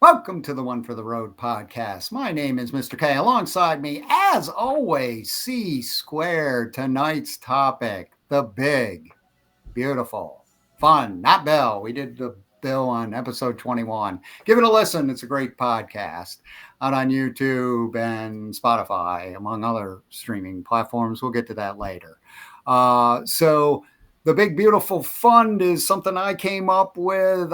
Welcome to the One for the Road podcast. My name is Mr. K. Alongside me, as always, C Squared. Tonight's topic, the big, beautiful, fun, not Bill. We did the Bill on episode 21. Give it a listen. It's a great podcast out on YouTube and Spotify, among other streaming platforms. We'll get to that later. So the Big Beautiful Fund is something I came up with.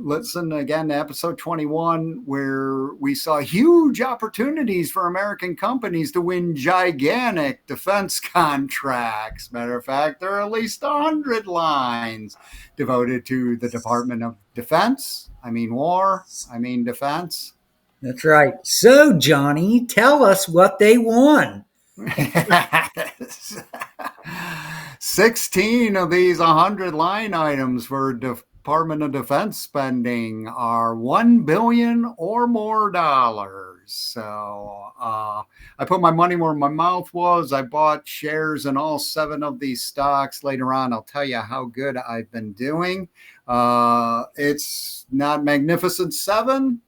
Listen again to episode 21, where we saw huge opportunities for American companies to win gigantic defense contracts. Matter of fact, there are at least 100 lines devoted to the Department of Defense. I mean war, I mean defense. That's right. So, Johnny, tell us what they won. 16 of these 100 line items for Department of Defense spending are $1 billion or more dollars. So I put my money where my mouth was. I bought shares in all 7 of these stocks. Later on, I'll tell you how good I've been doing. It's not Magnificent 7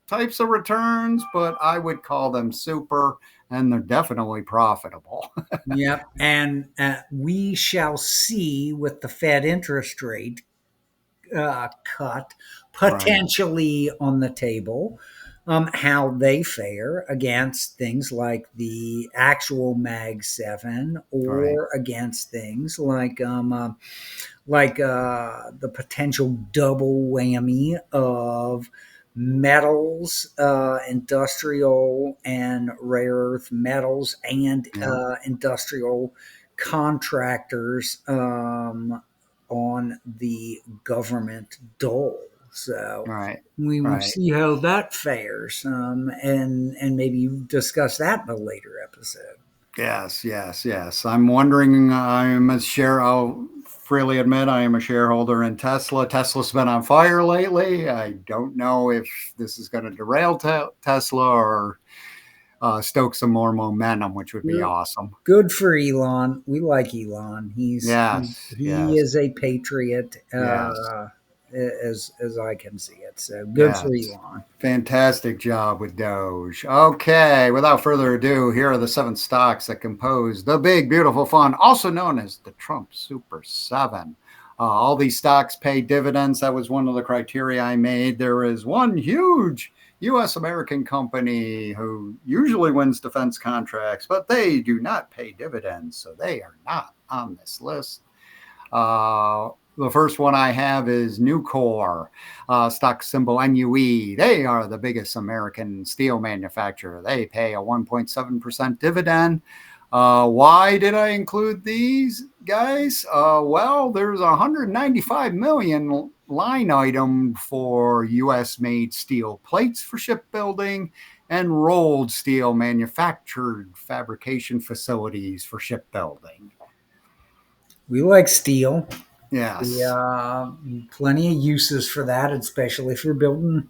types of returns, but I would call them super. And they're definitely profitable. Yep. And we shall see with the Fed interest rate cut potentially on the table, how they fare against things like the actual Mag 7 or against things like the potential double whammy of metals, industrial and rare earth metals, and industrial contractors on the government dole. So we will see how that fares, and maybe discuss that in a later episode. Yes. I'm wondering, I'll freely admit I am a shareholder in Tesla. Tesla's been on fire lately. I don't know if this is going to derail Tesla or stoke some more momentum, which would be awesome. Good for Elon. We like Elon. He is a patriot. As I can see it. So good for Elon. Fantastic job with Doge. Okay, without further ado, here are the 7 stocks that compose the Big Beautiful Fund, also known as the Trump Super 7. All these stocks pay dividends. That was one of the criteria I made. There is one huge U.S. American company who usually wins defense contracts, but they do not pay dividends, so they are not on this list. The first one I have is Nucor, stock symbol NUE. They are the biggest American steel manufacturer. They pay a 1.7% dividend. Why did I include these guys? Well, there's a $195 million line item for U.S.-made steel plates for shipbuilding and rolled steel manufactured fabrication facilities for shipbuilding. We like steel. Yes. Plenty of uses for that, especially if you're building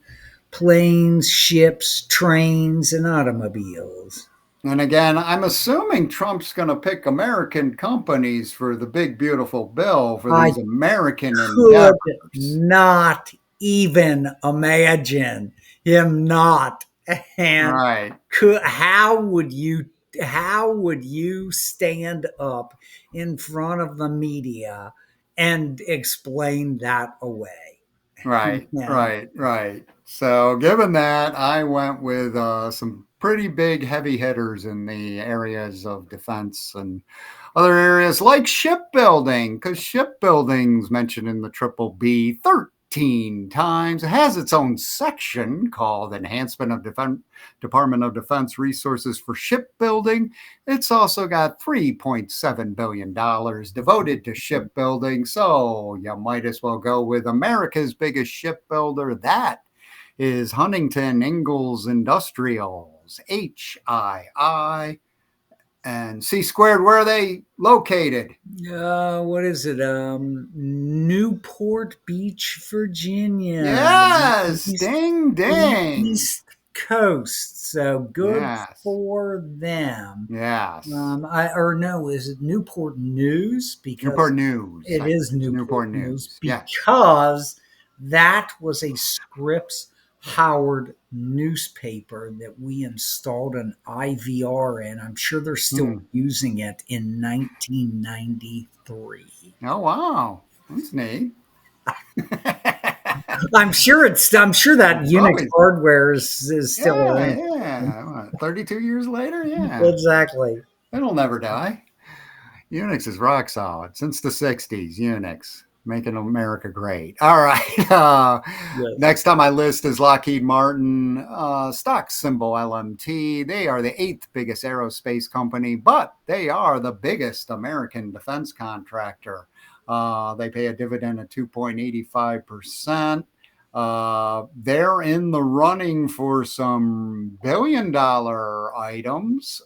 planes, ships, trains, and automobiles. And again, I'm assuming Trump's going to pick American companies for the Big Beautiful Bill for these American endeavors. Not even imagine him not. And how would you stand up in front of the media and explain that away? Right. So given that, I went with some pretty big heavy hitters in the areas of defense and other areas like shipbuilding, because shipbuilding's mentioned in the Triple B 13 times. It has its own section called Enhancement of Department of Defense Resources for Shipbuilding. It's also got $3.7 billion devoted to shipbuilding. So you might as well go with America's biggest shipbuilder. That is Huntington Ingalls Industrials, HII. And C Squared, where are they located? What is it? Newport Beach, Virginia. Yes, ding. East Coast. So good for them. Yes. Is it Newport News? Because Newport News. It is Newport News because that was a Scripps Howard newspaper that we installed an IVR in. I'm sure they're still Hmm. using it in 1993. Oh, wow. That's neat. I'm sure that It's Unix always, hardware is still yeah, around. yeah. What, 32 years later? Yeah. Exactly. It'll never die. Unix is rock solid since the 60s. Unix making America great. All right. Yes. Next on my list is Lockheed Martin, stock symbol LMT. They are the eighth biggest aerospace company, but they are the biggest American defense contractor. They pay a dividend of 2.85%. They're in the running for some billion-dollar items,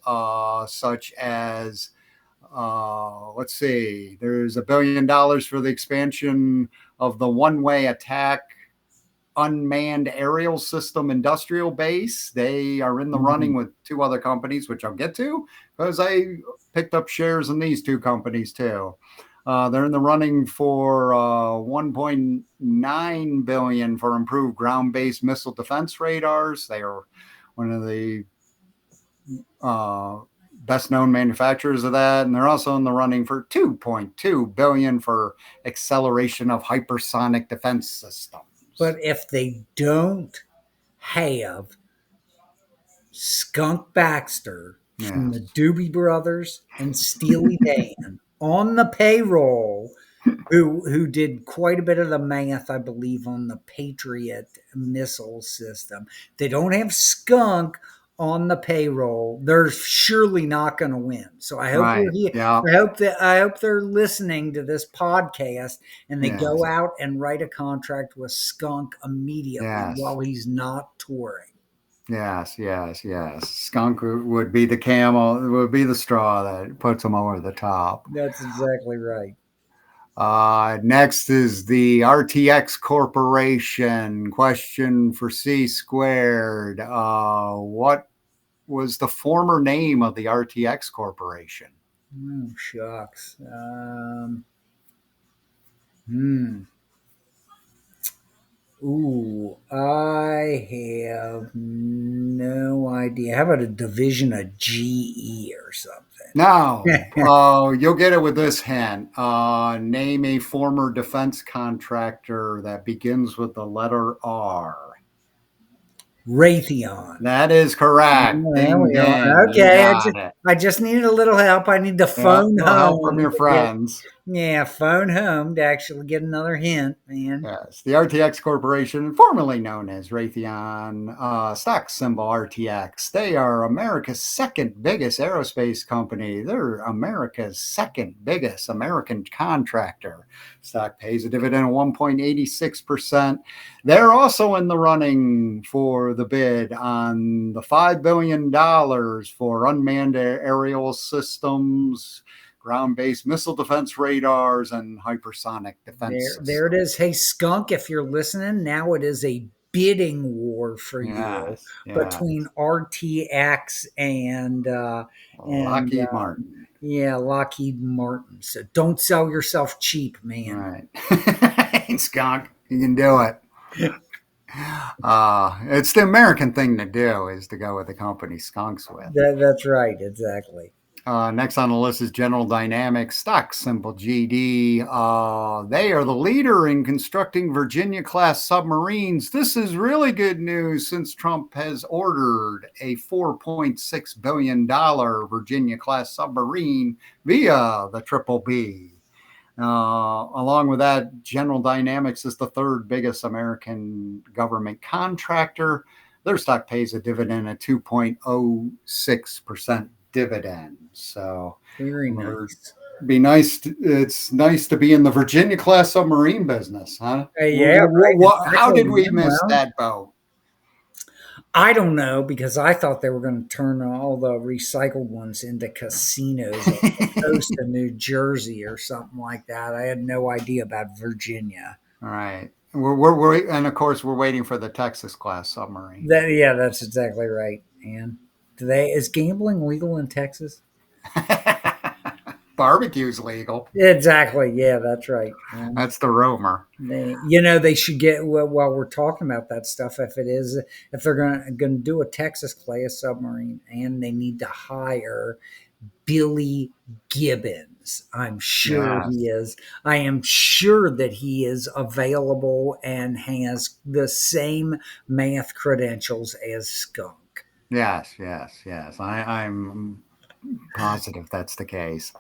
such as let's see, there's $1 billion for the expansion of the one-way attack unmanned aerial system industrial base. They are in the running Mhm. with two other companies, which I'll get to because I picked up shares in these two companies too. They're in the running for 1.9 billion for improved ground-based missile defense radars. They are one of the uh, best known manufacturers of that, and they're also in the running for 2.2 billion for acceleration of hypersonic defense systems. But if they don't have Skunk Baxter from the Yes, Doobie Brothers and Steely Dan on the payroll, who did quite a bit of the math, I believe, on the Patriot missile system. They don't have Skunk on the payroll. They're surely not going to win. So I hope we're right. here. Yeah. I hope they're listening to this podcast and they go Yes. out and write a contract with Skunk immediately Yes. while he's not touring. Yes. Yes. Yes. Skunk would be the camel. Would be the straw that puts them over the top. That's exactly right. Next is the RTX Corporation. Question for C squared. What was the former name of the RTX Corporation? Oh, shucks. Hmm. Ooh, I have no idea. How about a division of GE or something? Now, you'll get it with this hint. Name a former defense contractor that begins with the letter R. Raytheon. That is correct. Oh, there Ding, we ding. are. You Okay, got it. I just needed a little help. I need to Yeah, phone no help from home your to get, friends. yeah, phone home to actually get another hint, man. Yes, the RTX Corporation, formerly known as Raytheon, stock symbol RTX. They are America's second biggest aerospace company. They're America's second biggest American contractor. Stock pays a dividend of 1.86%. They're also in the running for the bid on the $5 billion for unmanned aerial systems, ground-based missile defense radars, and hypersonic defense There it systems. is. Hey, Skunk, if you're listening, now it is a bidding war for you Yes, yes. between RTX and Lockheed Martin. yeah, Lockheed Martin. So don't sell yourself cheap, All man. right. Skunk, you can do it. It's the American thing to do is to go with the company Skunk's with. That's right, exactly. Next on the list is General Dynamics, stock symbol GD. They are the leader in constructing Virginia class submarines. This is really good news since Trump has ordered a $4.6 billion Virginia class submarine via the Triple B. Along with that, General Dynamics is the third biggest American government contractor. Their stock pays a dividend at 2.06% dividend. So Very it'd nice. be nice. It's nice to be in the Virginia class submarine business, huh? Yeah, right, How exactly, did we man. miss Well, that boat? I don't know because I thought they were going to turn all the recycled ones into casinos off the coast of New Jersey or something like that. I had no idea about Virginia. All right. And of course, we're waiting for the Texas class submarine. Yeah, that's exactly right. And is gambling legal in Texas? Barbecue's legal. Exactly. Yeah, that's right. Yeah. That's the rumor. They should get while we're talking about that stuff. If they're going to do a Texas class submarine, and they need to hire Billy Gibbons. I'm sure he Yes. is. I am sure that he is available and has the same math credentials as Skunk. Yes, yes, yes. I'm positive that's the case.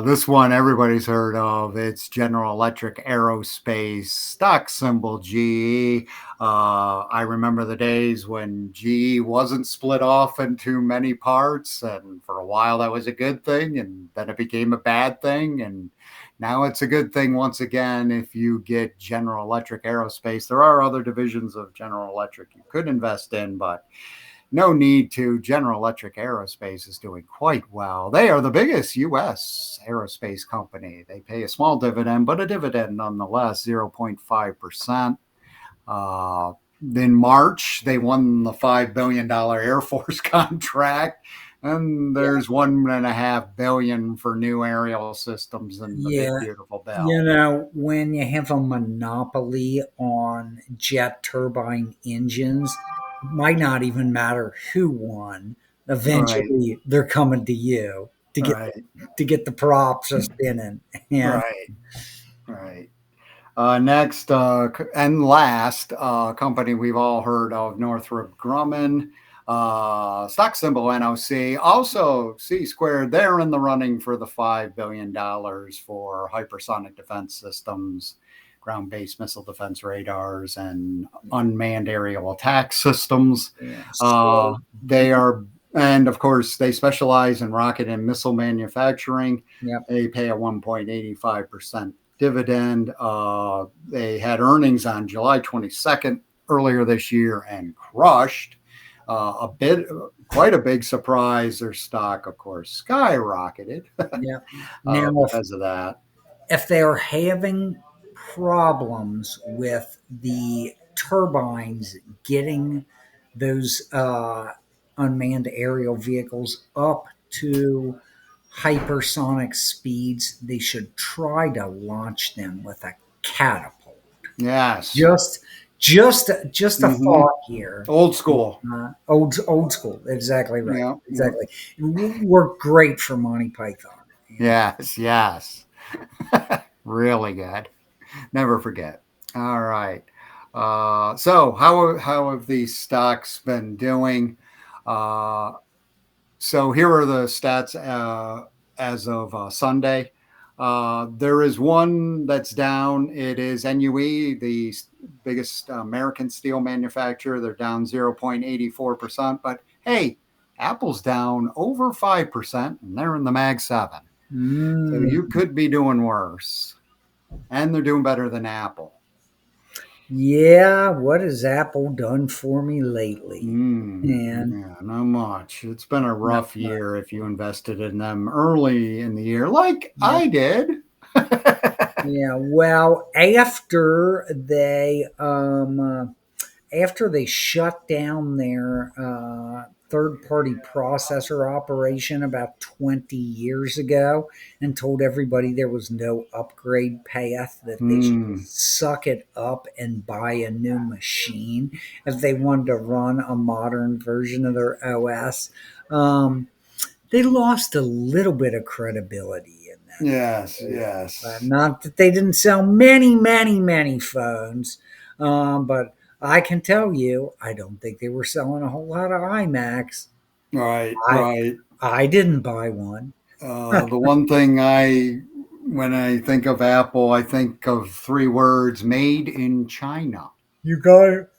This one everybody's heard of. It's General Electric Aerospace, stock symbol GE. I remember the days when GE wasn't split off into many parts, and for a while that was a good thing, and then it became a bad thing, and now it's a good thing once again if you get General Electric Aerospace. There are other divisions of General Electric you could invest in, but no need to. General Electric Aerospace is doing quite well. They are the biggest U.S. aerospace company. They pay a small dividend, but a dividend nonetheless, 0.5%. In March, they won the $5 billion Air Force contract. And Yeah. there's $1.5 billion for new aerial systems in the big Yeah. beautiful bill. When you have a monopoly on jet turbine engines, it might not even matter who won. Right, Eventually, they're coming to you right, to get the props a spinning. And right, right. Next and last company we've all heard of, Northrop Grumman, stock symbol NOC. Also, C squared, they're in the running for the $5 billion for hypersonic defense systems, ground based missile defense radars, and unmanned aerial attack systems. yeah, so They are, and of course, they specialize in rocket and missile manufacturing. yeah, They pay a 1.85% dividend. They had earnings on July 22nd earlier this year and crushed quite a big surprise. Their stock, of course, skyrocketed yeah. Now, because of that. if they're having problems with the turbines getting those unmanned aerial vehicles up to hypersonic speeds, they should try to launch them with a catapult. Yes. Just, just a Mm-hmm. thought here. Old school. Old school. Exactly right. Yeah. Yeah. Exactly. Worked great for Monty Python. And Yes. Yes. Really good. Never forget. All right. So how have these stocks been doing? Uh, so here are the stats as of Sunday. There is one that's down. It is NUE, the biggest American steel manufacturer. They're down 0.84%. But hey, Apple's down over 5%, and they're in the Mag 7. So mm, you could be doing worse. And they're doing better than Apple. yeah, what has Apple done for me lately? And Yeah, not much. It's been a no, rough year if you invested in them early in the year, like yeah, I did. yeah. Well, after they shut down their third party processor operation about 20 years ago and told everybody there was no upgrade path, that they should Hmm. just suck it up and buy a new machine if they wanted to run a modern version of their OS. Um, they lost a little bit of credibility in that Yes, area. yes. Not that they didn't sell many, many, many phones, but I can tell you, I don't think they were selling a whole lot of iMacs. Right, I right. I didn't buy one. The one thing when I think of Apple, I think of three words: made in China. You got it.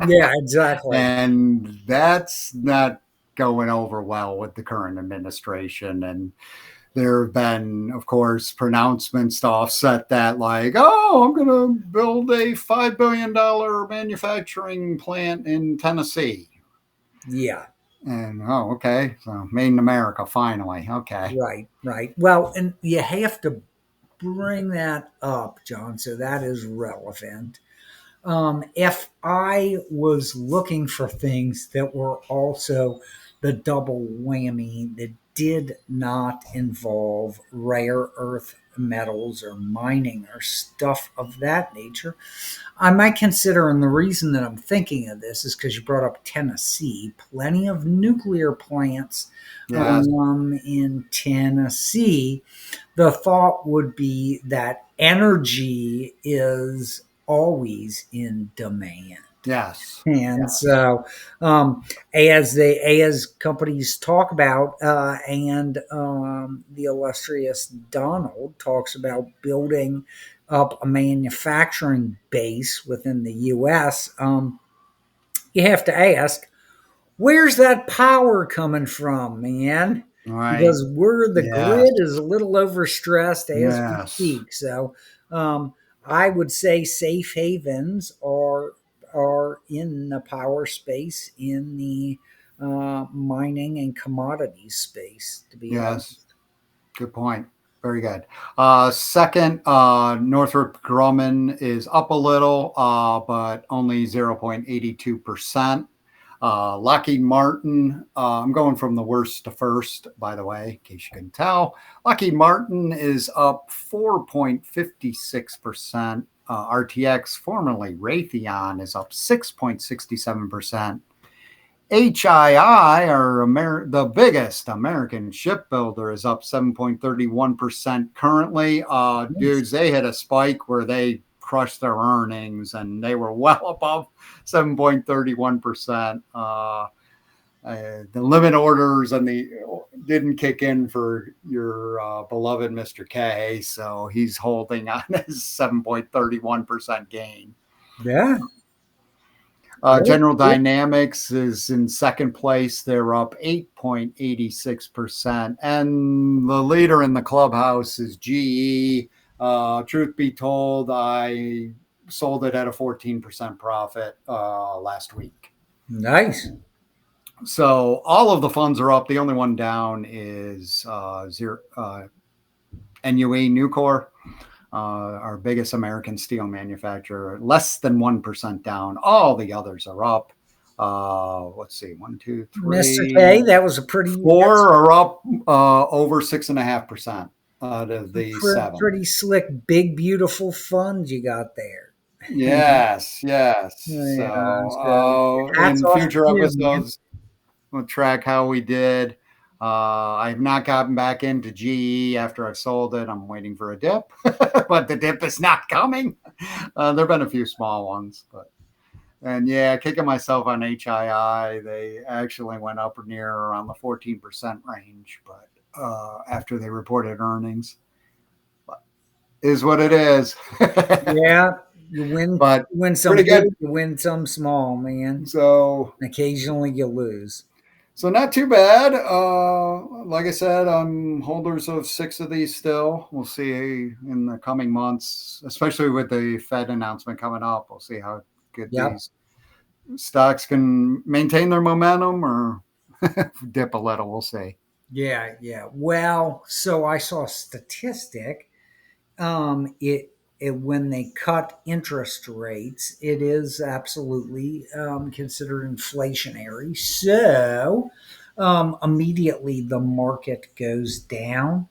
Yeah, exactly. And that's not going over well with the current administration. And there have been, of course, pronouncements to offset that, like, oh, I'm going to build a $5 billion manufacturing plant in Tennessee. Yeah, And, oh, okay. So made in America, finally. Okay. right, right. Well, and you have to bring that up, John, so that is relevant. If I was looking for things that were also the double whammy, the did not involve rare earth metals or mining or stuff of that nature, I might consider, and the reason that I'm thinking of this is because you brought up Tennessee, plenty of nuclear plants Yes. in Tennessee. The thought would be that energy is always in demand. Yes. And Yes. so, as companies talk about, and the illustrious Donald talks about building up a manufacturing base within the U.S., you have to ask, where's that power coming from, man? Right. Because the Yes. grid is a little overstressed as we Yes. speak. So um, I would say safe havens are in the power space, in the mining and commodities space. To be Yes. honest, Good point. Very good. Second, Northrop Grumman is up a little, but only 0.82%. Lockheed Martin, I'm going from the worst to first, by the way, in case you can tell. Lockheed Martin is up 4.56%. RTX, formerly Raytheon, is up 6.67%. HII, the biggest American shipbuilder, is up 7.31% currently. Dudes, they hit a spike where they crushed their earnings and they were well above 7.31%. The limit orders and the didn't kick in for your beloved Mr. K, so he's holding on his 7.31% gain. yeah, General yeah. Dynamics is in second place. They're up 8.86%. And the leader in the clubhouse is GE. Truth be told, I sold it at a 14% profit last week. Nice. So all of the funds are up. The only one down is NUE Nucor. Our biggest American steel manufacturer, less than 1% down. All the others are up. Let's see, one, two, Mr. K, three, that was a pretty four are up over 6.5% out of the seven. pretty slick, big, beautiful fund you got there. Yes, yes. Yeah, So so hats in off to future you, man. episodes, we'll track how we did. I've not gotten back into GE after I've sold it. I'm waiting for a dip, but the dip is not coming. There have been a few small ones, but and yeah, kicking myself on HII. They actually went up near around the 14% range, but after they reported earnings, but is what it is. Yeah, But you win some pretty big, good. you win some small, man. So Occasionally you lose. So not too bad. Like I said, I'm holders of 6 of these still. We'll see in the coming months, especially with the Fed announcement coming up. We'll see how good Yep. these stocks can maintain their momentum or dip a little. We'll see. Yeah, yeah. Well, so I saw a statistic. It when they cut interest rates, it is absolutely considered inflationary. So immediately the market goes down.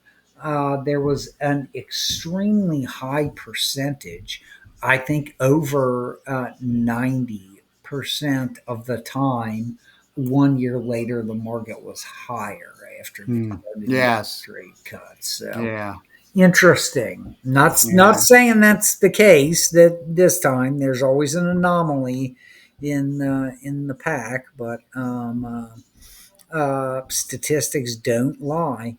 There was an extremely high percentage, I think over 90% of the time. 1 year later, the market was higher after they started the Yes. interest rate cuts. So Yeah. interesting. Not Yeah. saying that's the case that this time. There's always an anomaly in the pack, but statistics don't lie.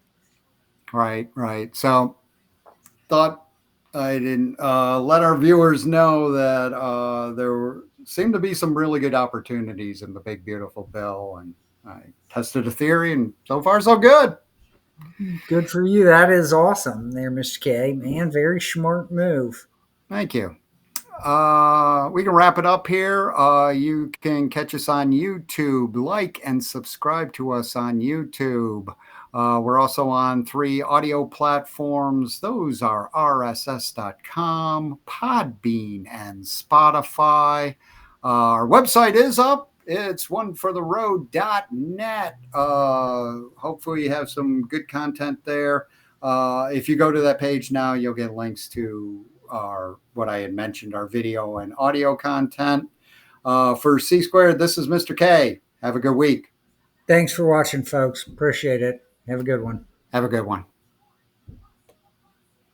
Right. Right. So thought I didn't let our viewers know that seemed to be some really good opportunities in the big beautiful bill, and I tested a theory, and so far so good. Good for you. That is awesome, there, Mr. K. Man, very smart move. Thank you. We can wrap it up here. You can catch us on YouTube, like and subscribe to us on YouTube. We're also on 3 audio platforms. Those are rss.com, Podbean, and Spotify. Our website is up. It's onefortheroad.net. Hopefully, you have some good content there. If you go to that page now, you'll get links to our what I had mentioned, our video and audio content. For C Squared, this is Mr. K. Have a good week. Thanks for watching, folks. Appreciate it. Have a good one. Have a good one.